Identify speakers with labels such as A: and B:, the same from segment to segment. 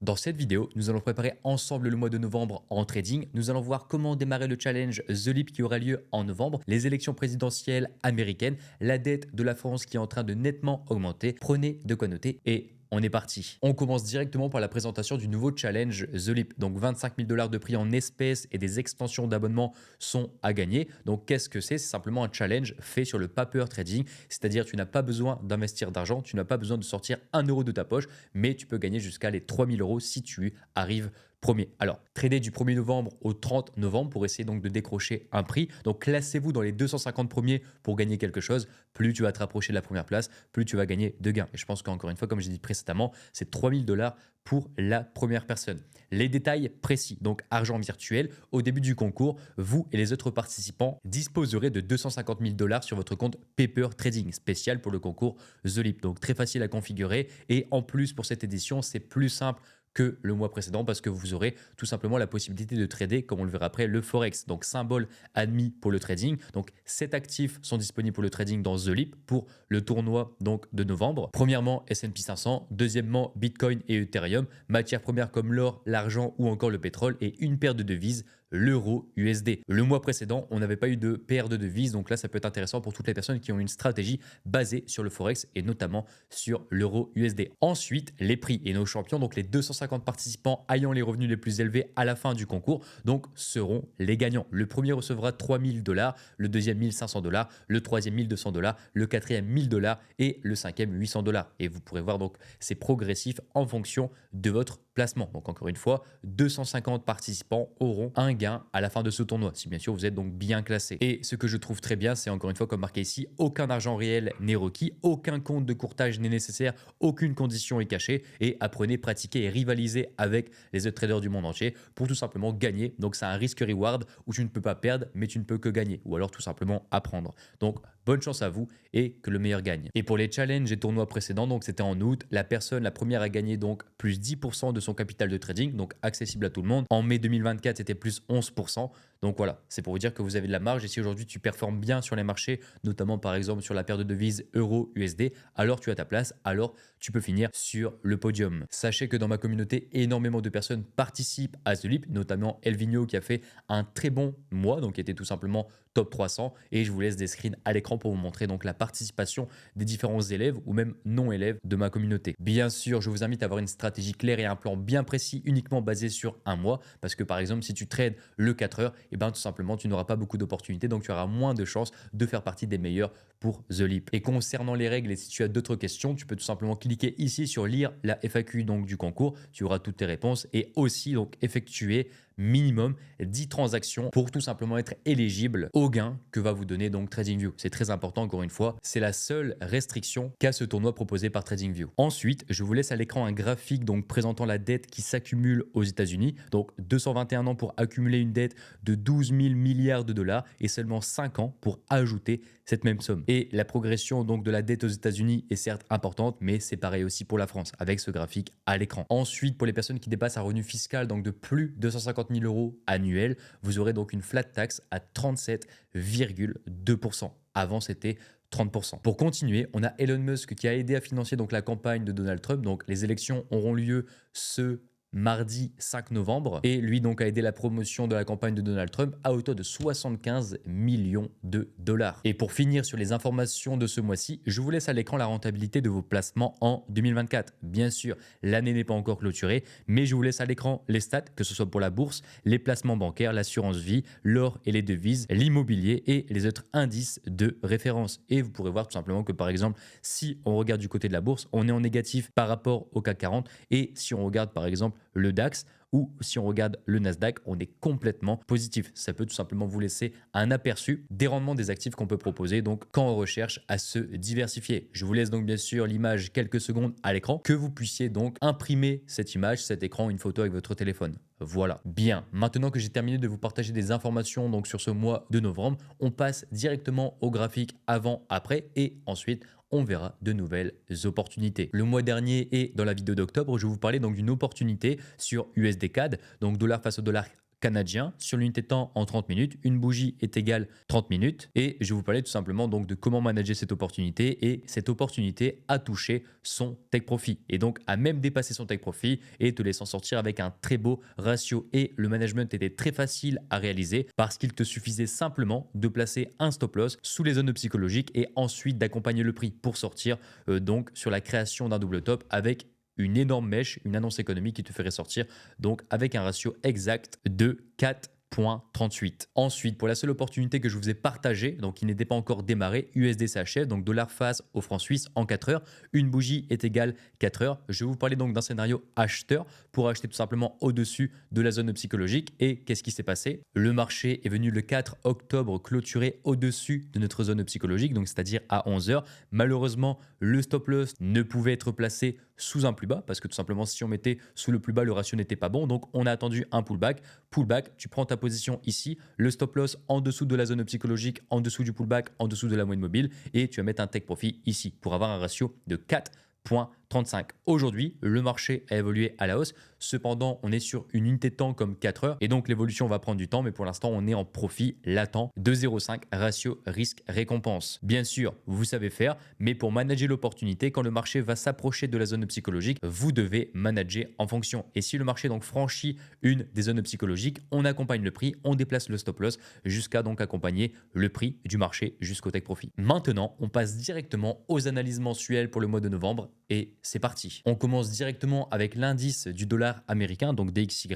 A: Dans cette vidéo, nous allons préparer ensemble le mois de novembre en trading. Nous allons voir comment démarrer le challenge The Leap qui aura lieu en novembre, les élections présidentielles américaines, la dette de la France qui est en train de nettement augmenter. Prenez de quoi noter et on est parti. On commence directement par la présentation du nouveau challenge The Leap. Donc 25 000 $ de prix en espèces et des extensions d'abonnement sont à gagner. Donc qu'est-ce que c'est? C'est simplement un challenge fait sur le paper trading. C'est-à-dire tu n'as pas besoin d'investir d'argent, tu n'as pas besoin de sortir 1 € de ta poche, mais tu peux gagner jusqu'à les 3 000 € si tu arrives premier. Alors, trader du 1er novembre au 30 novembre pour essayer donc de décrocher un prix. Donc, classez-vous dans les 250 premiers pour gagner quelque chose. Plus tu vas te rapprocher de la première place, plus tu vas gagner de gains. Et je pense qu'encore une fois, comme j'ai dit précédemment, c'est 3 000 $ pour la première personne. Les détails précis, donc argent virtuel, au début du concours, vous et les autres participants disposerez de 250 000 $ sur votre compte Paper Trading, spécial pour le concours The Leap. Donc très facile à configurer et en plus pour cette édition, c'est plus simple que le mois précédent parce que vous aurez tout simplement la possibilité de trader, comme on le verra après, le Forex. Donc symbole admis pour le trading. Donc 7 actifs sont disponibles pour le trading dans The Leap pour le tournoi donc de novembre. Premièrement, S&P 500. Deuxièmement, Bitcoin et Ethereum. Matières premières comme l'or, l'argent ou encore le pétrole. Et une paire de devises, l'euro USD. Le mois précédent, on n'avait pas eu de paire de devises. Donc là, ça peut être intéressant pour toutes les personnes qui ont une stratégie basée sur le Forex et notamment sur l'euro USD. Ensuite, les prix et nos champions, donc les 250 participants ayant les revenus les plus élevés à la fin du concours, donc seront les gagnants. Le premier recevra 3 000 $, le deuxième 1 500 $, le troisième 1 200 $, le quatrième 1 000 $ et le cinquième 800 $. Et vous pourrez voir donc c'est progressif en fonction de votre placement. Donc encore une fois, 250 participants auront un gain à la fin de ce tournoi, si bien sûr vous êtes donc bien classé. Et ce que je trouve très bien, c'est encore une fois comme marqué ici, aucun argent réel n'est requis, aucun compte de courtage n'est nécessaire, aucune condition est cachée et apprenez, pratiquez et rivalisez avec les autres traders du monde entier pour tout simplement gagner. Donc c'est un risque-reward où tu ne peux pas perdre, mais tu ne peux que gagner ou alors tout simplement apprendre. Donc bonne chance à vous et que le meilleur gagne. Et pour les challenges et tournois précédents, donc c'était en août, la première a gagné donc plus 10% de son capital de trading, donc accessible à tout le monde. En mai 2024, c'était plus 11%. Donc voilà, c'est pour vous dire que vous avez de la marge et si aujourd'hui tu performes bien sur les marchés, notamment par exemple sur la paire de devises euro-USD, alors tu as ta place, alors tu peux finir sur le podium. Sachez que dans ma communauté, énormément de personnes participent à The Leap, notamment Elvigno qui a fait un très bon mois, donc qui était tout simplement top 300 et je vous laisse des screens à l'écran pour vous montrer donc la participation des différents élèves ou même non-élèves de ma communauté. Bien sûr, je vous invite à avoir une stratégie claire et un plan bien précis uniquement basé sur un mois parce que par exemple, si tu trades le 4 heures, et bien tout simplement, tu n'auras pas beaucoup d'opportunités donc tu auras moins de chances de faire partie des meilleurs pour The Leap. Et concernant les règles et si tu as d'autres questions, tu peux tout simplement cliquer ici sur lire la FAQ donc du concours, tu auras toutes tes réponses et aussi donc effectuer minimum 10 transactions pour tout simplement être éligible au gain que va vous donner donc TradingView. C'est très important encore une fois, c'est la seule restriction qu'a ce tournoi proposé par TradingView. Ensuite, je vous laisse à l'écran un graphique donc présentant la dette qui s'accumule aux États-Unis. Donc 221 ans pour accumuler une dette de 12 000 milliards de dollars et seulement 5 ans pour ajouter cette même somme. Et la progression donc de la dette aux États-Unis est certes importante, mais c'est pareil aussi pour la France avec ce graphique à l'écran. Ensuite, pour les personnes qui dépassent un revenu fiscal donc de plus de 150 000 € annuels, vous aurez donc une flat tax à 37,2%. Avant, c'était 30%. Pour continuer, on a Elon Musk qui a aidé à financer donc la campagne de Donald Trump. Donc les élections auront lieu ce mardi 5 novembre et lui donc a aidé la promotion de la campagne de Donald Trump à hauteur de 75 millions de dollars. Et pour finir sur les informations de ce mois-ci, je vous laisse à l'écran la rentabilité de vos placements en 2024. Bien sûr, l'année n'est pas encore clôturée, mais je vous laisse à l'écran les stats, que ce soit pour la bourse, les placements bancaires, l'assurance vie, l'or et les devises, l'immobilier et les autres indices de référence. Et vous pourrez voir tout simplement que par exemple, si on regarde du côté de la bourse, on est en négatif par rapport au CAC 40 et si on regarde par exemple le DAX ou si on regarde le Nasdaq, on est complètement positif. Ça peut tout simplement vous laisser un aperçu des rendements des actifs qu'on peut proposer donc quand on recherche à se diversifier. Je vous laisse donc bien sûr l'image quelques secondes à l'écran, que vous puissiez donc imprimer cette image, cet écran, une photo avec votre téléphone. Voilà. Bien, maintenant que j'ai terminé de vous partager des informations donc sur ce mois de novembre, on passe directement au graphique avant-après et ensuite on verra de nouvelles opportunités. Le mois dernier et dans la vidéo d'octobre, je vous parlais donc d'une opportunité sur USD CAD, donc dollar face au dollar canadien sur l'unité de temps en 30 minutes. Une bougie est égale 30 minutes. Et je vais vous parler tout simplement donc de comment manager cette opportunité. Et cette opportunité a touché son take profit et donc a même dépassé son take profit et te laissant sortir avec un très beau ratio. Et le management était très facile à réaliser parce qu'il te suffisait simplement de placer un stop loss sous les zones psychologiques et ensuite d'accompagner le prix pour sortir donc sur la création d'un double top avec une énorme mèche, une annonce économique qui te ferait sortir donc avec un ratio exact de 4,38. Ensuite, pour la seule opportunité que je vous ai partagée, donc qui n'était pas encore démarrée, USD CHF, donc dollar face au franc suisse en 4 heures, une bougie est égale 4 heures. Je vais vous parler donc d'un scénario acheteur pour acheter tout simplement au-dessus de la zone psychologique. Et qu'est-ce qui s'est passé? Le marché est venu le 4 octobre clôturer au-dessus de notre zone psychologique, donc c'est-à-dire à 11 heures. Malheureusement, le stop loss ne pouvait être placé sous un plus bas parce que tout simplement si on mettait sous le plus bas, le ratio n'était pas bon. Donc on a attendu un pullback. Pullback, tu prends ta position ici, le stop loss en dessous de la zone psychologique, en dessous du pullback, en dessous de la moyenne mobile et tu vas mettre un take profit ici pour avoir un ratio de 4,35. Aujourd'hui, le marché a évolué à la hausse. Cependant, on est sur une unité de temps comme 4 heures et donc l'évolution va prendre du temps, mais pour l'instant, on est en profit latent de 0,5 ratio risque-récompense. Bien sûr, vous savez faire, mais pour manager l'opportunité, quand le marché va s'approcher de la zone psychologique, vous devez manager en fonction. Et si le marché donc franchit une des zones psychologiques, on accompagne le prix, on déplace le stop loss jusqu'à donc accompagner le prix du marché jusqu'au take profit. Maintenant, on passe directement aux analyses mensuelles pour le mois de novembre et c'est parti. On commence directement avec l'indice du dollar américain, donc DXY,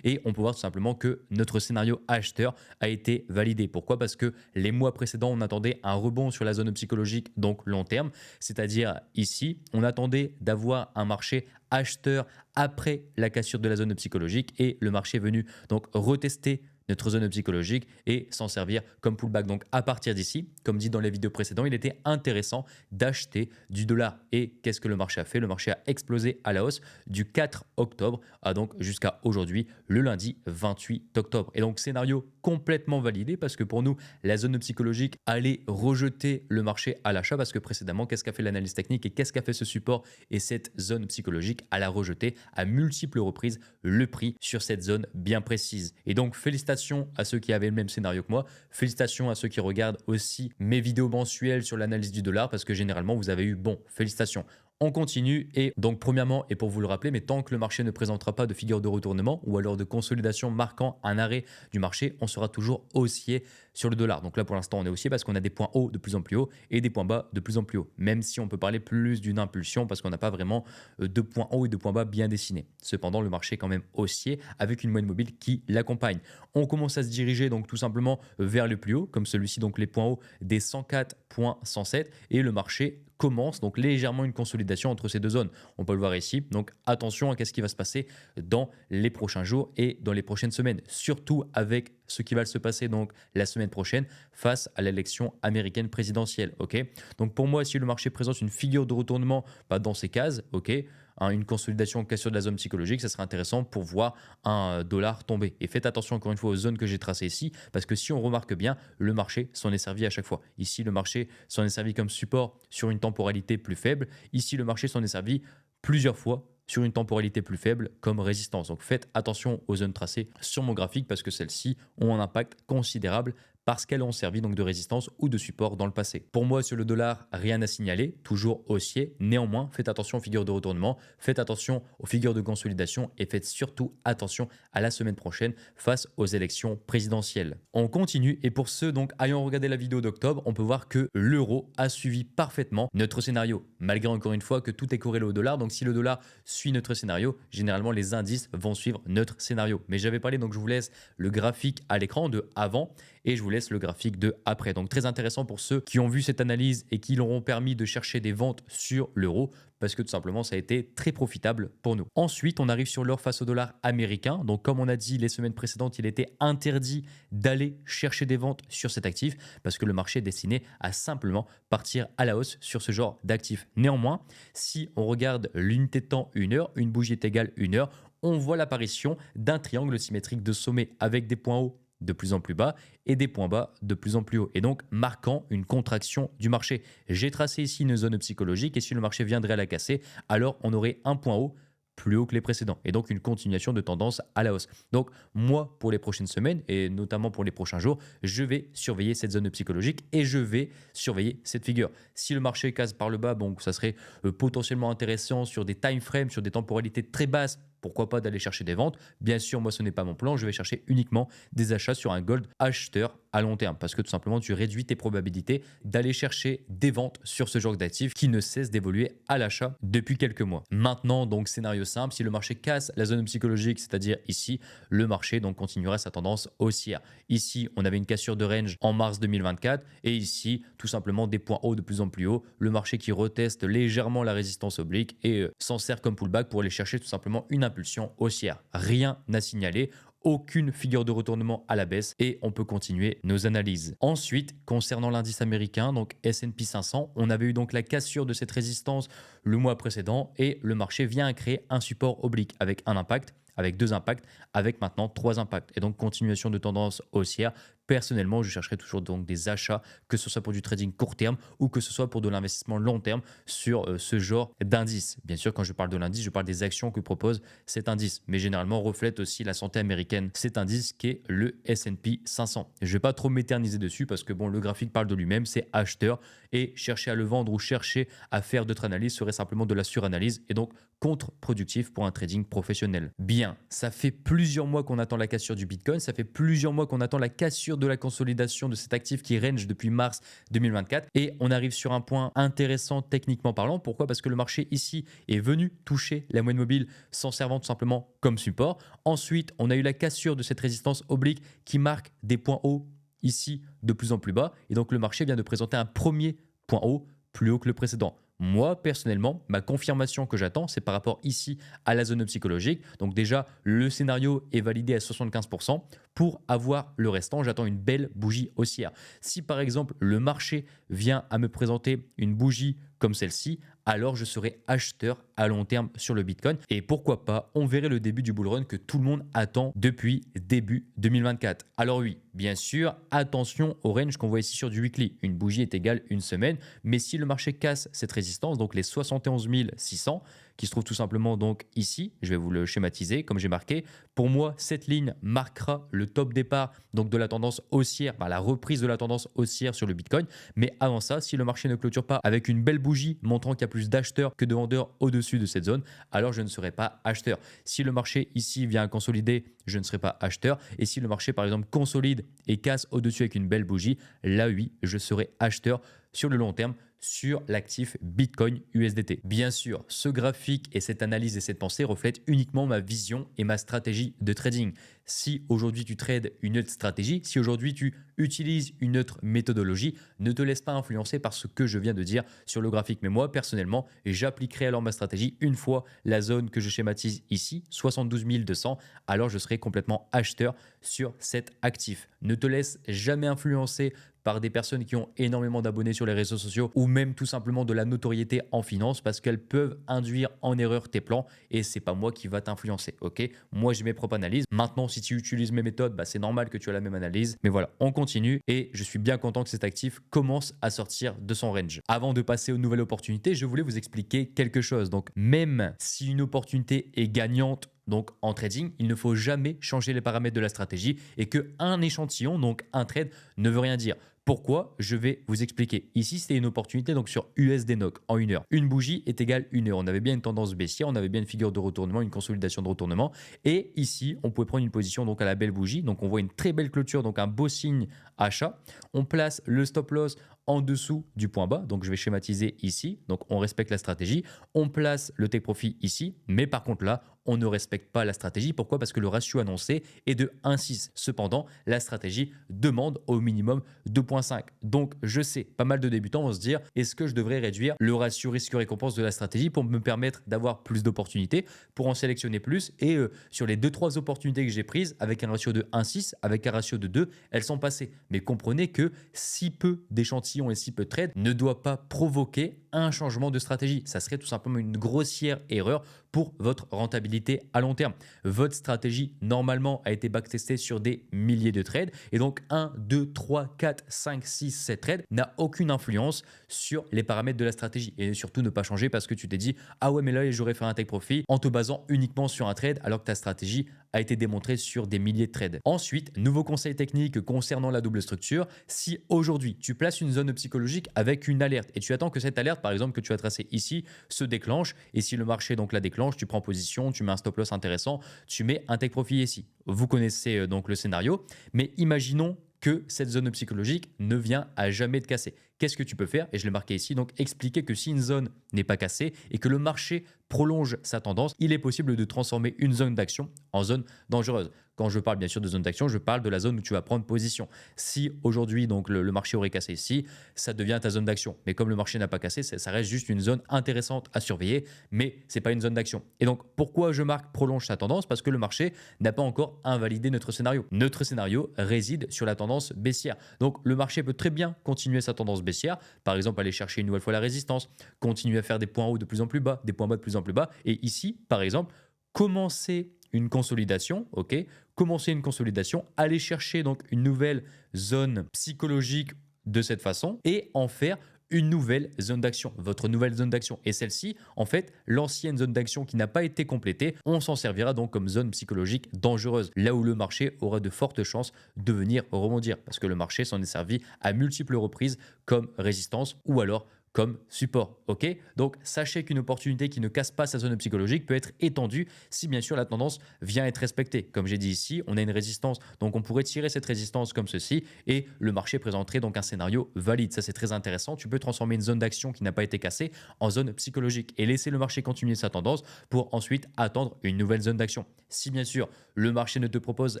A: et on peut voir tout simplement que notre scénario acheteur a été validé. Pourquoi? Parce que les mois précédents, on attendait un rebond sur la zone psychologique, donc long terme, c'est-à-dire ici, on attendait d'avoir un marché acheteur après la cassure de la zone psychologique et le marché est venu donc retester notre zone psychologique et s'en servir comme pullback. Donc à partir d'ici, comme dit dans les vidéos précédentes, il était intéressant d'acheter du dollar. Et qu'est-ce que le marché a fait? Le marché a explosé à la hausse du 4 octobre à donc jusqu'à aujourd'hui, le lundi 28 octobre. Et donc scénario complètement validé parce que pour nous, la zone psychologique allait rejeter le marché à l'achat parce que précédemment, qu'est-ce qu'a fait l'analyse technique et qu'est-ce qu'a fait ce support? Et cette zone psychologique, elle a rejeté à multiples reprises le prix sur cette zone bien précise. Et donc félicitations à ceux qui avaient le même scénario que moi. Félicitations à ceux qui regardent aussi mes vidéos mensuelles sur l'analyse du dollar parce que généralement, vous avez eu bon. Félicitations. On continue et donc premièrement, et pour vous le rappeler, mais tant que le marché ne présentera pas de figure de retournement ou alors de consolidation marquant un arrêt du marché, on sera toujours haussier sur le dollar. Donc là pour l'instant on est haussier parce qu'on a des points hauts de plus en plus hauts et des points bas de plus en plus hauts, même si on peut parler plus d'une impulsion parce qu'on n'a pas vraiment de points hauts et de points bas bien dessinés. Cependant le marché est quand même haussier avec une moyenne mobile qui l'accompagne. On commence à se diriger donc tout simplement vers le plus haut, comme celui-ci, donc les points hauts des 104,107 et le marché commence donc légèrement une consolidation entre ces deux zones. On peut le voir ici. Donc attention à ce qui va se passer dans les prochains jours et dans les prochaines semaines, surtout avec ce qui va se passer donc la semaine prochaine face à l'élection américaine présidentielle. Ok. Donc pour moi, si le marché présente une figure de retournement dans ces cases, ok, une consolidation cassure de la zone psychologique, ça serait intéressant pour voir un dollar tomber. Et faites attention encore une fois aux zones que j'ai tracées ici, parce que si on remarque bien, le marché s'en est servi à chaque fois. Ici, le marché s'en est servi comme support sur une temporalité plus faible. Ici, le marché s'en est servi plusieurs fois sur une temporalité plus faible comme résistance. Donc faites attention aux zones tracées sur mon graphique parce que celles-ci ont un impact considérable parce qu'elles ont servi donc de résistance ou de support dans le passé. Pour moi, sur le dollar, rien à signaler, toujours haussier. Néanmoins, faites attention aux figures de retournement, faites attention aux figures de consolidation et faites surtout attention à la semaine prochaine face aux élections présidentielles. On continue et pour ceux donc ayant regardé la vidéo d'octobre, on peut voir que l'euro a suivi parfaitement notre scénario, malgré encore une fois que tout est corrélé au dollar. Donc si le dollar suit notre scénario, généralement les indices vont suivre notre scénario. Mais j'avais parlé, donc je vous laisse le graphique à l'écran de avant et je vous laisse le graphique de après. Donc très intéressant pour ceux qui ont vu cette analyse et qui leur ont permis de chercher des ventes sur l'euro parce que tout simplement ça a été très profitable pour nous. Ensuite, on arrive sur l'or face au dollar américain. Donc comme on a dit les semaines précédentes, il était interdit d'aller chercher des ventes sur cet actif parce que le marché est destiné à simplement partir à la hausse sur ce genre d'actifs. Néanmoins, si on regarde l'unité de temps 1 heure, une bougie est égale 1 heure, on voit l'apparition d'un triangle symétrique de sommet avec des points hauts de plus en plus bas et des points bas de plus en plus hauts et donc marquant une contraction du marché. J'ai tracé ici une zone psychologique et si le marché viendrait à la casser, alors on aurait un point haut plus haut que les précédents et donc une continuation de tendance à la hausse. Donc moi, pour les prochaines semaines et notamment pour les prochains jours, je vais surveiller cette zone psychologique et je vais surveiller cette figure. Si le marché casse par le bas, bon, ça serait potentiellement intéressant sur des time frames, sur des temporalités très basses. Pourquoi pas d'aller chercher des ventes? Bien sûr, moi, ce n'est pas mon plan. Je vais chercher uniquement des achats sur un gold acheteur à long terme parce que tout simplement, tu réduis tes probabilités d'aller chercher des ventes sur ce genre d'actifs qui ne cesse d'évoluer à l'achat depuis quelques mois. Maintenant, donc, scénario simple, si le marché casse la zone psychologique, c'est-à-dire ici, le marché donc continuera sa tendance haussière. Ici, on avait une cassure de range en mars 2024 et ici, tout simplement des points hauts de plus en plus hauts. Le marché qui reteste légèrement la résistance oblique et s'en sert comme pullback pour aller chercher tout simplement une impulsion haussière. Rien à signaler. Aucune figure de retournement à la baisse et on peut continuer nos analyses. Ensuite, concernant l'indice américain, donc S&P 500, on avait eu donc la cassure de cette résistance le mois précédent et le marché vient à créer un support oblique avec un impact, avec deux impacts, avec maintenant trois impacts. Et donc continuation de tendance haussière. Personnellement, je chercherai toujours donc des achats, que ce soit pour du trading court terme ou que ce soit pour de l'investissement long terme sur ce genre d'indice. Bien sûr, quand je parle de l'indice, je parle des actions que propose cet indice, mais généralement reflète aussi la santé américaine. Cet indice qui est le S&P 500. Je ne vais pas trop m'éterniser dessus parce que bon, le graphique parle de lui-même, c'est acheteur et chercher à le vendre ou chercher à faire d'autres analyses serait simplement de la suranalyse et donc contre-productif pour un trading professionnel. Bien, ça fait plusieurs mois qu'on attend la cassure du Bitcoin, ça fait plusieurs mois qu'on attend la cassure de la consolidation de cet actif qui range depuis mars 2024 et on arrive sur un point intéressant techniquement parlant. Pourquoi? Parce que le marché ici est venu toucher la moyenne mobile s'en servant tout simplement comme support. Ensuite, on a eu la cassure de cette résistance oblique qui marque des points hauts ici de plus en plus bas et donc le marché vient de présenter un premier point haut plus haut que le précédent. Moi, personnellement, ma confirmation que j'attends, c'est par rapport ici à la zone psychologique. Donc déjà, le scénario est validé à 75%. Pour avoir le restant, j'attends une belle bougie haussière. Si par exemple, le marché vient à me présenter une bougie comme celle-ci, alors je serai acheteur à long terme sur le Bitcoin. Et pourquoi pas, on verrait le début du bull run que tout le monde attend depuis début 2024. Alors oui, bien sûr, attention au range qu'on voit ici sur du weekly. Une bougie est égale une semaine, mais si le marché casse cette résistance, donc les 71 600, qui se trouve tout simplement donc ici, je vais vous le schématiser comme j'ai marqué. Pour moi, cette ligne marquera le top départ donc de la tendance haussière, la reprise de la tendance haussière sur le Bitcoin. Mais avant ça, si le marché ne clôture pas avec une belle bougie montrant qu'il y a plus d'acheteurs que de vendeurs au-dessus de cette zone, alors je ne serai pas acheteur. Si le marché ici vient à consolider, je ne serai pas acheteur. Et si le marché par exemple consolide et casse au-dessus avec une belle bougie, là oui, je serai acheteur sur le long terme sur l'actif Bitcoin USDT. Bien sûr, ce graphique et cette analyse et cette pensée reflètent uniquement ma vision et ma stratégie de trading. Si aujourd'hui tu trades une autre stratégie, si aujourd'hui tu utilises une autre méthodologie, ne te laisse pas influencer par ce que je viens de dire sur le graphique. Mais moi, personnellement, j'appliquerai alors ma stratégie une fois la zone que je schématise ici, 72 200, alors je serai complètement acheteur sur cet actif. Ne te laisse jamais influencer par des personnes qui ont énormément d'abonnés sur les réseaux sociaux ou même tout simplement de la notoriété en finance parce qu'elles peuvent induire en erreur tes plans et c'est pas moi qui va t'influencer, ok? Moi, j'ai mes propres analyses. Maintenant, si tu utilises mes méthodes, c'est normal que tu aies la même analyse. Mais voilà, on continue et je suis bien content que cet actif commence à sortir de son range. Avant de passer aux nouvelles opportunités, je voulais vous expliquer quelque chose. Donc, même si une opportunité est gagnante, donc en trading, il ne faut jamais changer les paramètres de la stratégie et qu'un échantillon, donc un trade, ne veut rien dire. Pourquoi? Je vais vous expliquer. Ici, c'était une opportunité donc sur USD NOK en 1 heure. Une bougie est égale 1 heure. On avait bien une tendance baissière, on avait bien une figure de retournement, une consolidation de retournement. Et ici, on pouvait prendre une position donc à la belle bougie. Donc, on voit une très belle clôture, donc un beau signe achat. On place le stop loss en dessous du point bas. Donc, je vais schématiser ici. Donc, on respecte la stratégie. On place le take profit ici. Mais par contre, là, on ne respecte pas la stratégie. Pourquoi? Parce que le ratio annoncé est de 1,6. Cependant, la stratégie demande au minimum 2,5. Donc, je sais, pas mal de débutants vont se dire, est-ce que je devrais réduire le ratio risque-récompense de la stratégie pour me permettre d'avoir plus d'opportunités, pour en sélectionner plus? Et sur les 2-3 opportunités que j'ai prises, avec un ratio de 1,6, avec un ratio de 2, elles sont passées. Mais comprenez que si peu d'échantillons et si peu de trades ne doit pas provoquer un changement de stratégie. Ça serait tout simplement une grossière erreur pour votre rentabilité à long terme. Votre stratégie, normalement, a été backtestée sur des milliers de trades. Et donc, 1, 2, 3, 4, 5, 6, 7 trades n'a aucune influence sur les paramètres de la stratégie. Et surtout, ne pas changer parce que tu t'es dit « Ah ouais, mais là, j'aurais fait un take profit en te basant uniquement sur un trade alors que ta stratégie a été démontrée sur des milliers de trades. » Ensuite, nouveau conseil technique concernant la double structure. Si aujourd'hui, tu places une zone psychologique avec une alerte et tu attends que cette alerte, par exemple, que tu as tracée ici, se déclenche, et si le marché donc la déclenche, tu prends position, tu mets un stop loss intéressant, tu mets un take profit ici. Vous connaissez donc le scénario, mais imaginons que cette zone psychologique ne vient à jamais de casser. Qu'est-ce que tu peux faire? Et je l'ai marqué ici, donc expliquer que si une zone n'est pas cassée et que le marché prolonge sa tendance, il est possible de transformer une zone d'action en zone dangereuse. Quand je parle bien sûr de zone d'action, je parle de la zone où tu vas prendre position. Si aujourd'hui donc le marché aurait cassé ici, ça devient ta zone d'action. Mais comme le marché n'a pas cassé, ça reste juste une zone intéressante à surveiller, mais c'est pas une zone d'action. Et donc pourquoi je marque prolonge sa tendance? Parce que le marché n'a pas encore invalidé notre scénario. Notre scénario réside sur la tendance baissière. Donc le marché peut très bien continuer sa tendance baissière, par exemple aller chercher une nouvelle fois la résistance, continuer à faire des points hauts de plus en plus bas, des points bas de plus en plus bas, et ici par exemple commencer une consolidation, ok, commencer une consolidation, aller chercher donc une nouvelle zone psychologique de cette façon et en faire une nouvelle zone d'action, votre nouvelle zone d'action. Et celle-ci, en fait, l'ancienne zone d'action qui n'a pas été complétée, on s'en servira donc comme zone psychologique dangereuse, là où le marché aura de fortes chances de venir rebondir, parce que le marché s'en est servi à multiples reprises comme résistance ou alors comme support. Ok, donc sachez qu'une opportunité qui ne casse pas sa zone psychologique peut être étendue si bien sûr la tendance vient être respectée. Comme j'ai dit ici, on a une résistance, donc on pourrait tirer cette résistance comme ceci et le marché présenterait donc un scénario valide. Ça c'est très intéressant. Tu peux transformer une zone d'action qui n'a pas été cassée en zone psychologique et laisser le marché continuer sa tendance pour ensuite attendre une nouvelle zone d'action. Si bien sûr le marché ne te propose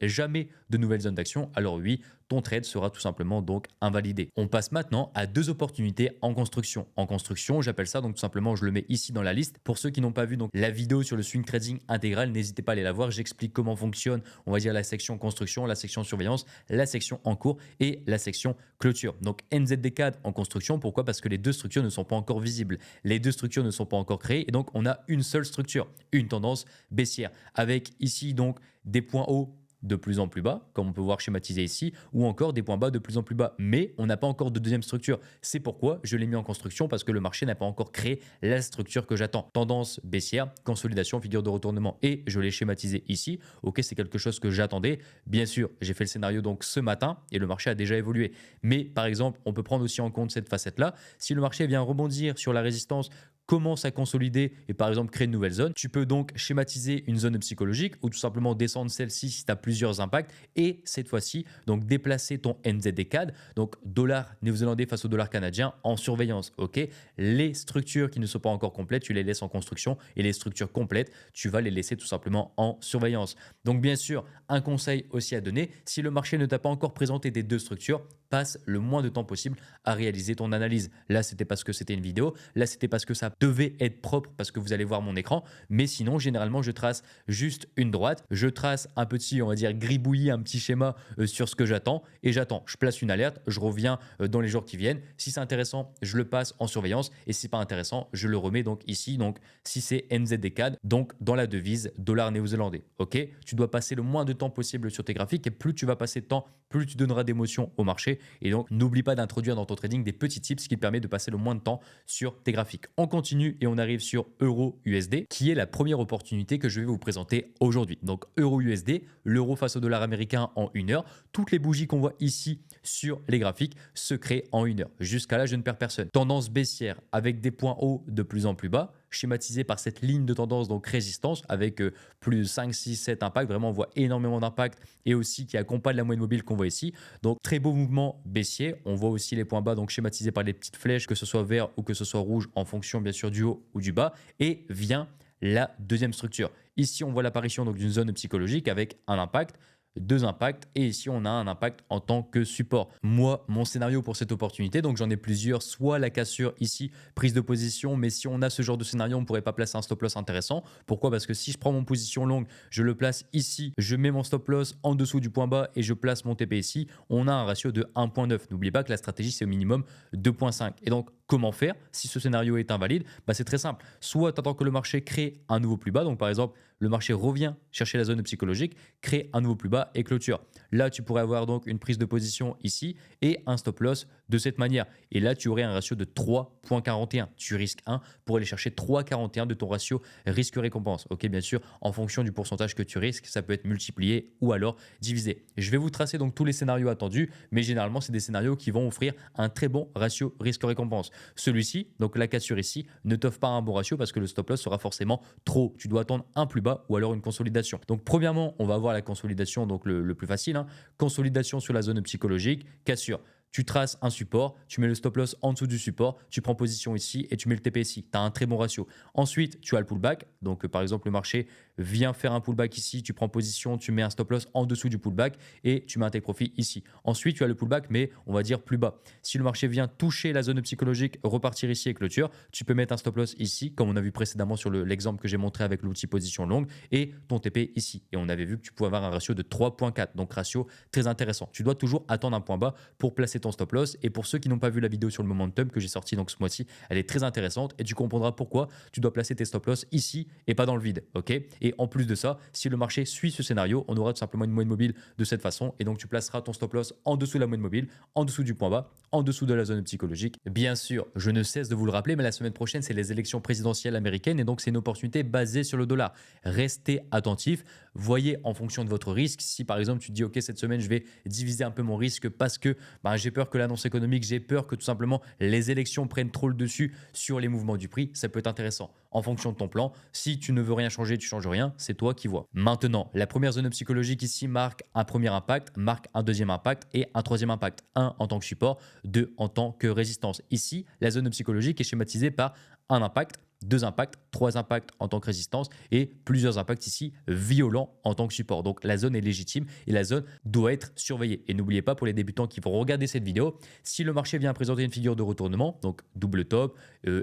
A: jamais de nouvelle zone d'action, alors oui, ton trade sera tout simplement donc invalidé. On passe maintenant à deux opportunités en construction. En construction, j'appelle ça donc tout simplement, je le mets ici dans la liste. Pour ceux qui n'ont pas vu donc la vidéo sur le swing trading intégral, n'hésitez pas à aller la voir. J'explique comment fonctionne, on va dire la section construction, la section surveillance, la section en cours et la section clôture. Donc NZD-CAD en construction, pourquoi? Parce que les deux structures ne sont pas encore visibles. Les deux structures ne sont pas encore créées et donc on a une seule structure, une tendance baissière avec ici donc des points hauts de plus en plus bas, comme on peut voir schématisé ici, ou encore des points bas de plus en plus bas. Mais on n'a pas encore de deuxième structure. C'est pourquoi je l'ai mis en construction, parce que le marché n'a pas encore créé la structure que j'attends. Tendance baissière, consolidation, figure de retournement, et je l'ai schématisé ici. Ok, c'est quelque chose que j'attendais. Bien sûr, j'ai fait le scénario donc ce matin, et le marché a déjà évolué. Mais par exemple, on peut prendre aussi en compte cette facette-là. Si le marché vient rebondir sur la résistance, commence à consolider et par exemple créer une nouvelle zone, tu peux donc schématiser une zone psychologique ou tout simplement descendre celle-ci si tu as plusieurs impacts et cette fois-ci donc déplacer ton NZD-CAD, donc dollar néo-zélandais face au dollar canadien en surveillance. Ok, les structures qui ne sont pas encore complètes, tu les laisses en construction et les structures complètes, tu vas les laisser tout simplement en surveillance. Donc bien sûr, un conseil aussi à donner, si le marché ne t'a pas encore présenté des deux structures, passe le moins de temps possible à réaliser ton analyse. Là, c'était parce que c'était une vidéo. Là, c'était parce que ça devait être propre parce que vous allez voir mon écran. Mais sinon, généralement, je trace juste une droite. Je trace un petit, on va dire, gribouillis, un petit schéma sur ce que j'attends. Et j'attends. Je place une alerte. Je reviens dans les jours qui viennent. Si c'est intéressant, je le passe en surveillance. Et si pas intéressant, je le remets donc ici. Donc, si c'est NZD-CAD, donc dans la devise dollar néo-zélandais. Ok, tu dois passer le moins de temps possible sur tes graphiques. Et plus tu vas passer de temps, plus tu donneras d'émotion au marché. Et donc, n'oublie pas d'introduire dans ton trading des petits tips qui te permettent de passer le moins de temps sur tes graphiques. On continue et on arrive sur Euro-USD, qui est la première opportunité que je vais vous présenter aujourd'hui. Donc, Euro-USD, l'euro face au dollar américain en 1 heure. Toutes les bougies qu'on voit ici sur les graphiques se créent en 1 heure. Jusqu'à là, je ne perds personne. Tendance baissière avec des points hauts de plus en plus bas, schématisé par cette ligne de tendance, donc résistance, avec plus de 5, 6, 7 impacts. Vraiment, on voit énormément d'impacts et aussi qui accompagne la moyenne mobile qu'on voit ici. Donc, très beau mouvement baissier. On voit aussi les points bas, donc schématisés par les petites flèches, que ce soit vert ou que ce soit rouge, en fonction bien sûr du haut ou du bas. Et vient la deuxième structure. Ici, on voit l'apparition donc d'une zone psychologique avec un impact, deux impacts et ici on a un impact en tant que support. Moi, mon scénario pour cette opportunité, donc j'en ai plusieurs, soit la cassure ici, prise de position, mais si on a ce genre de scénario, on ne pourrait pas placer un stop loss intéressant. Pourquoi? Parce que si je prends mon position longue, je le place ici, je mets mon stop loss en dessous du point bas et je place mon TP ici, on a un ratio de 1.9. N'oubliez pas que la stratégie c'est au minimum 2.5 et donc comment faire si ce scénario est invalide? C'est très simple. Soit tu attends que le marché crée un nouveau plus bas, donc par exemple, le marché revient chercher la zone psychologique, crée un nouveau plus bas et clôture. Là, tu pourrais avoir donc une prise de position ici et un stop loss de cette manière. Et là, tu aurais un ratio de 3,41. Tu risques 1 pour aller chercher 3,41 de ton ratio risque-récompense. Ok, bien sûr, en fonction du pourcentage que tu risques, ça peut être multiplié ou alors divisé. Je vais vous tracer donc tous les scénarios attendus, mais généralement, c'est des scénarios qui vont offrir un très bon ratio risque-récompense. Celui-ci, donc la cassure ici, ne t'offre pas un bon ratio parce que le stop loss sera forcément trop. Tu dois attendre un plus bas ou alors une consolidation. Donc, premièrement, on va avoir la consolidation, donc le plus facile. Consolidation sur la zone psychologique, cassure. Tu traces un support, tu mets le stop loss en dessous du support, tu prends position ici et tu mets le TP ici. Tu as un très bon ratio. Ensuite, tu as le pullback. Donc, par exemple, le marché vient faire un pullback ici, tu prends position, tu mets un stop loss en dessous du pullback et tu mets un take profit ici. Ensuite, tu as le pullback, mais on va dire plus bas. Si le marché vient toucher la zone psychologique, repartir ici et clôture, tu peux mettre un stop loss ici, comme on a vu précédemment sur l'exemple que j'ai montré avec l'outil position longue, et ton TP ici. Et on avait vu que tu pouvais avoir un ratio de 3,4, donc ratio très intéressant. Tu dois toujours attendre un point bas pour placer ton stop loss. Et pour ceux qui n'ont pas vu la vidéo sur le momentum que j'ai sorti donc ce mois-ci, elle est très intéressante et tu comprendras pourquoi tu dois placer tes stop loss ici et pas dans le vide. Ok. Et en plus de ça, si le marché suit ce scénario, on aura tout simplement une moyenne mobile de cette façon et donc tu placeras ton stop loss en dessous de la moyenne mobile, en dessous du point bas, en dessous de la zone psychologique. Bien sûr, je ne cesse de vous le rappeler, mais la semaine prochaine, c'est les élections présidentielles américaines et donc c'est une opportunité basée sur le dollar. Restez attentifs, voyez en fonction de votre risque. Si par exemple tu te dis ok, cette semaine je vais diviser un peu mon risque parce que j'ai peur que l'annonce économique, j'ai peur que tout simplement les élections prennent trop le dessus sur les mouvements du prix, ça peut être intéressant. En fonction de ton plan, si tu ne veux rien changer, tu changes rien, c'est toi qui vois. Maintenant, la première zone psychologique ici marque un premier impact, marque un deuxième impact et un troisième impact. Un en tant que support, deux en tant que résistance. Ici, la zone psychologique est schématisée par un impact, deux impacts, trois impacts en tant que résistance et plusieurs impacts ici violents en tant que support. Donc la zone est légitime et la zone doit être surveillée. Et n'oubliez pas pour les débutants qui vont regarder cette vidéo, si le marché vient présenter une figure de retournement, donc double top,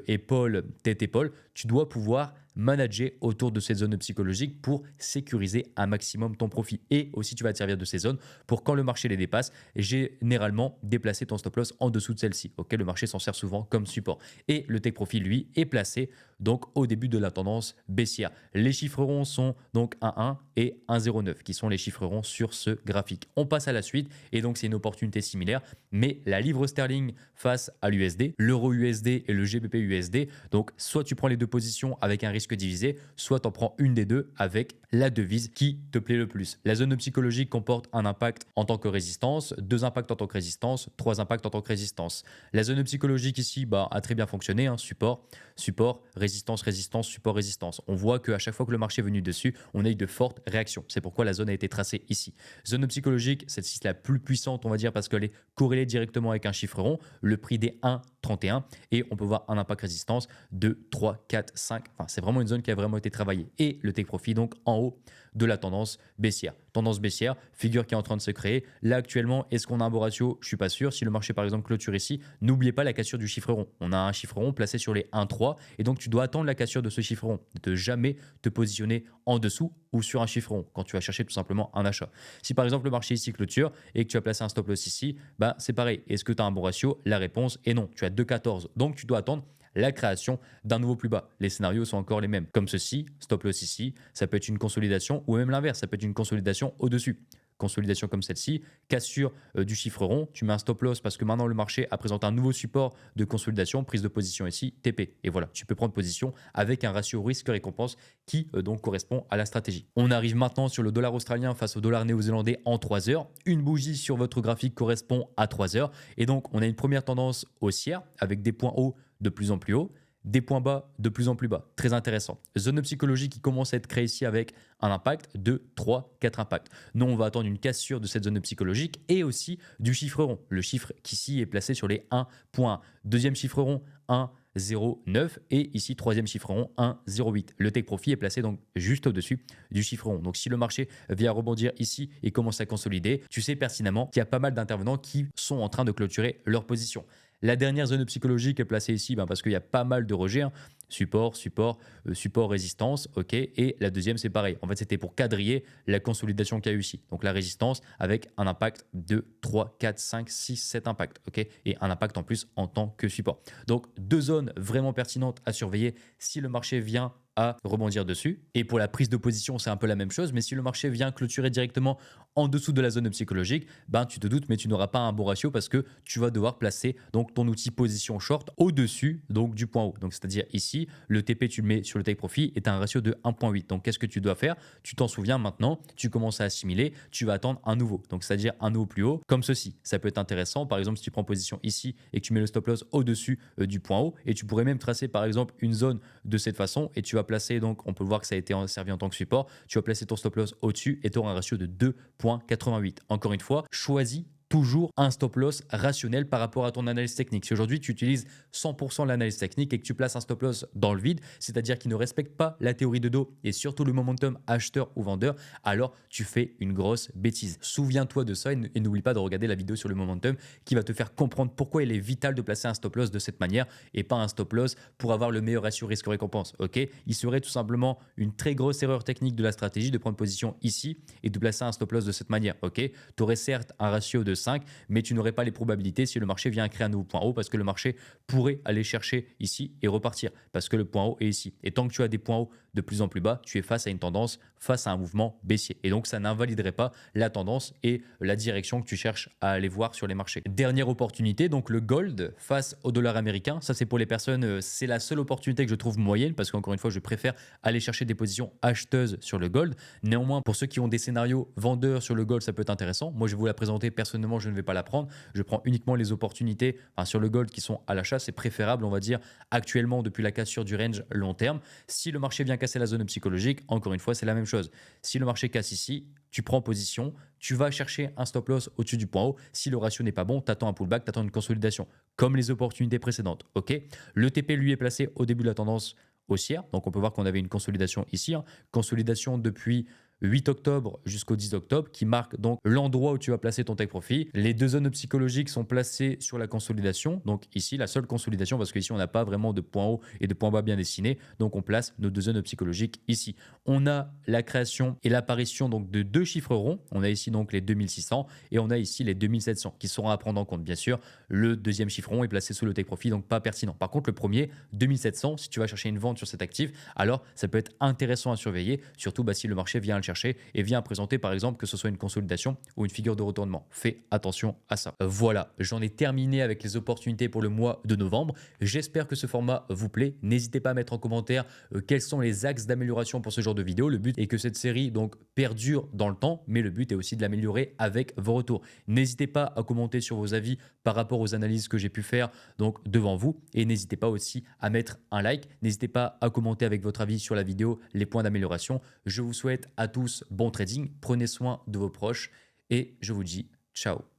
A: épaule, tête, épaule, tu dois pouvoir manager autour de cette zone psychologique pour sécuriser un maximum ton profit. Et aussi, tu vas te servir de ces zones pour quand le marché les dépasse, généralement déplacer ton stop loss en dessous de celle-ci. Ok, le marché s'en sert souvent comme support. Et le take profit, lui, est placé donc au début de la tendance baissière. Les chiffres ronds sont donc 1,1 et 1,09 qui sont les chiffres ronds sur ce graphique. On passe à la suite et donc c'est une opportunité similaire, mais la livre sterling face à l'USD, l'euro USD et le GBP USD. Donc soit tu prends les deux positions avec un risque divisé, soit tu en prends une des deux avec la devise qui te plaît le plus. La zone psychologique comporte un impact en tant que résistance, deux impacts en tant que résistance, trois impacts en tant que résistance. La zone psychologique ici a très bien fonctionné, support, support, résistance, résistance, support, résistance. On voit qu'à chaque fois que le marché est venu dessus, on a eu de fortes réactions. C'est pourquoi la zone a été tracée ici. Zone psychologique, celle-ci c'est la plus puissante, on va dire, parce qu'elle est corrélée directement avec un chiffre rond, le prix des 1,31 et on peut voir un impact résistance de 3, 4, 5. Enfin, c'est vraiment une zone qui a vraiment été travaillée. Et le take profit donc en haut de la tendance baissière. Tendance baissière, figure qui est en train de se créer. Là actuellement, est-ce qu'on a un beau ratio? Je suis pas sûr. Si le marché par exemple clôture ici, n'oubliez pas la cassure du chiffre rond. On a un chiffre rond placé sur les 1,3 et donc tu dois attendre la cassure de ce chiffre rond. Ne jamais te positionner en dessous ou sur un chiffre rond quand tu vas chercher tout simplement un achat. Si par exemple le marché ici clôture et que tu as placé un stop loss ici, c'est pareil. Est-ce que tu as un bon ratio? La réponse est non. Tu as 2,14. Donc tu dois attendre la création d'un nouveau plus bas. Les scénarios sont encore les mêmes. Comme ceci, stop loss ici, ça peut être une consolidation ou même l'inverse, ça peut être une consolidation au-dessus. Consolidation comme celle-ci, cassure du chiffre rond, tu mets un stop loss parce que maintenant le marché a présenté un nouveau support de consolidation, prise de position ici, TP. Et voilà, tu peux prendre position avec un ratio risque-récompense qui donc correspond à la stratégie. On arrive maintenant sur le dollar australien face au dollar néo-zélandais en 3 heures. Une bougie sur votre graphique correspond à 3 heures. Et donc, on a une première tendance haussière avec des points hauts de plus en plus hauts, des points bas de plus en plus bas. Très intéressant. Zone psychologique qui commence à être créée ici avec un impact, 2, 3, 4 impacts. Nous, on va attendre une cassure de cette zone psychologique et aussi du chiffre rond. Le chiffre qui ici est placé sur les 1,1. Deuxième chiffre rond, 1,09 et ici troisième chiffre rond 1,08. Le take profit est placé donc juste au-dessus du chiffre rond. Donc si le marché vient rebondir ici et commence à consolider, tu sais pertinemment qu'il y a pas mal d'intervenants qui sont en train de clôturer leur position. La dernière zone psychologique est placée ici parce qu'il y a pas mal de rejets. support, support, support, résistance, ok. Et la deuxième, c'est pareil. En fait, c'était pour quadriller la consolidation qu'il y a eu ici. Donc la résistance avec un impact de 3, 4, 5, 6, 7 impacts, ok. Et un impact en plus en tant que support. Donc deux zones vraiment pertinentes à surveiller si le marché vient à rebondir dessus. Et pour la prise de position, c'est un peu la même chose, mais si le marché vient clôturer directement en dessous de la zone psychologique, ben tu te doutes, mais tu n'auras pas un bon ratio parce que tu vas devoir placer donc ton outil position short au-dessus donc du point haut. Donc c'est-à-dire ici, le TP tu le mets sur le take profit est un ratio de 1,8. Donc qu'est-ce que tu dois faire? Tu t'en souviens maintenant, tu commences à assimiler, tu vas attendre un nouveau. Donc c'est-à-dire un nouveau plus haut comme ceci. Ça peut être intéressant. Par exemple, si tu prends position ici et que tu mets le stop loss au-dessus du point haut, et tu pourrais même tracer par exemple une zone de cette façon et tu vas placer, donc on peut voir que ça a été servi en tant que support, tu vas placer ton stop loss au-dessus et tu auras un ratio de 2,88. Encore une fois, choisis toujours un stop loss rationnel par rapport à ton analyse technique. Si aujourd'hui tu utilises 100% l'analyse technique et que tu places un stop loss dans le vide, c'est-à-dire qu'il ne respecte pas la théorie de dos et surtout le momentum acheteur ou vendeur, alors tu fais une grosse bêtise. Souviens-toi de ça et n'oublie pas de regarder la vidéo sur le momentum qui va te faire comprendre pourquoi il est vital de placer un stop loss de cette manière et pas un stop loss pour avoir le meilleur ratio risque-récompense. Ok, il serait tout simplement une très grosse erreur technique de la stratégie de prendre position ici et de placer un stop loss de cette manière. Ok, tu aurais certes un ratio de 5, mais tu n'aurais pas les probabilités si le marché vient à créer un nouveau point haut parce que le marché pourrait aller chercher ici et repartir parce que le point haut est ici. Et tant que tu as des points hauts de plus en plus bas, tu es face à une tendance, face à un mouvement baissier. Et donc, ça n'invaliderait pas la tendance et la direction que tu cherches à aller voir sur les marchés. Dernière opportunité, donc le gold face au dollar américain. Ça, c'est pour les personnes, c'est la seule opportunité que je trouve moyenne parce qu'encore une fois, je préfère aller chercher des positions acheteuses sur le gold. Néanmoins, pour ceux qui ont des scénarios vendeurs sur le gold, ça peut être intéressant. Moi, je vais vous la présenter personnellement, je ne vais pas la prendre. Je prends uniquement les opportunités sur le gold qui sont à l'achat. C'est préférable, on va dire, actuellement depuis la cassure du range long terme. Si le marché vient casser la zone psychologique, encore une fois, c'est la même chose. Si le marché casse ici, tu prends position, tu vas chercher un stop loss au-dessus du point haut. Si le ratio n'est pas bon, tu attends un pullback, tu attends une consolidation, comme les opportunités précédentes. Ok, le TP, lui, est placé au début de la tendance haussière. Donc, on peut voir qu'on avait une consolidation ici. Consolidation depuis 8 octobre jusqu'au 10 octobre, qui marque donc l'endroit où tu vas placer ton take profit. Les deux zones psychologiques sont placées sur la consolidation. Donc ici, la seule consolidation, parce qu'ici, on n'a pas vraiment de point haut et de point bas bien dessinés. Donc on place nos deux zones psychologiques ici. On a la création et l'apparition donc de deux chiffres ronds. On a ici donc les 2600 et on a ici les 2700 qui seront à prendre en compte. Bien sûr, le deuxième chiffre rond est placé sous le take profit, donc pas pertinent. Par contre, le premier, 2700, si tu vas chercher une vente sur cet actif, alors ça peut être intéressant à surveiller, surtout si le marché vient à le chercher et vient présenter par exemple que ce soit une consolidation ou une figure de retournement. Fais attention à ça. Voilà, j'en ai terminé avec les opportunités pour le mois de novembre. J'espère que ce format vous plaît. N'hésitez pas à mettre en commentaire quels sont les axes d'amélioration pour ce genre de vidéo. Le but est que cette série donc perdure dans le temps, mais le but est aussi de l'améliorer avec vos retours. N'hésitez pas à commenter sur vos avis par rapport aux analyses que j'ai pu faire donc devant vous et n'hésitez pas aussi à mettre un like. N'hésitez pas à commenter avec votre avis sur la vidéo les points d'amélioration. Je vous souhaite à tous bon trading, prenez soin de vos proches et je vous dis ciao.